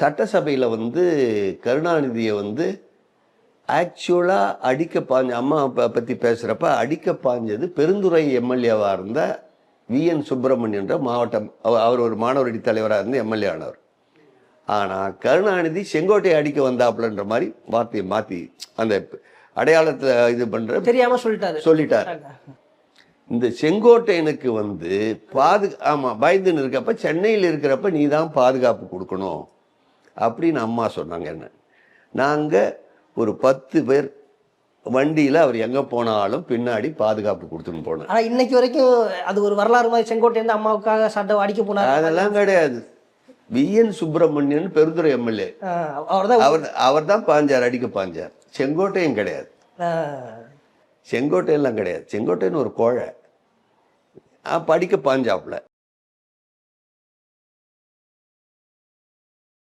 சட்டசபையில் வந்து கருணாநிதியை வந்து ஆக்சுவலாக அடிக்க பாஞ்ச அம்மா பற்றி பேசுகிறப்ப அடிக்க பாஞ்சது பெருந்துறை எம்எல்ஏவாக இருந்த விஎன் சுப்பிரமணியன்ற மாவட்டம் அவர் ஒரு மாணவரடி தலைவராக இருந்து எம்எல்ஏ ஆனவர். ஆனால் கருணாநிதி செங்கோட்டையை அடிக்க வந்தாப்புலன்ற மாதிரி வார்த்தையை மாற்றி அந்த அடையாளத்தை இது பண்ணுற தெரியாமல் சொல்லிட்டார். இந்த செங்கோட்டையனுக்கு வந்து ஆமாம் பயந்துன்னு இருக்கப்ப சென்னையில் இருக்கிறப்ப நீ தான் பாதுகாப்பு கொடுக்கணும் அப்படின்னு அம்மா சொன்னாங்க. என்ன நாங்கள் ஒரு 10 பேர் வண்டியில் அவர் எங்கே போனாலும் பின்னாடி பாதுகாப்பு கொடுத்துன்னு போனேன். ஆனால் இன்னைக்கு வரைக்கும் அது ஒரு வரலாறு மாதிரி செங்கோட்டையன் அம்மாவுக்காக சட்டை அடிக்க போனார். அதெல்லாம் கிடையாது. விஎன் சுப்பிரமணியன் பெருந்துறை எம்எல்ஏ அவர் தான் பாஞ்சார், அடிக்க பாஞ்சார். செங்கோட்டையன் கிடையாது, செங்கோட்டையெல்லாம் கிடையாது. செங்கோட்டையன் ஒரு கோழை படிக்க பாஞ்சாப்புல.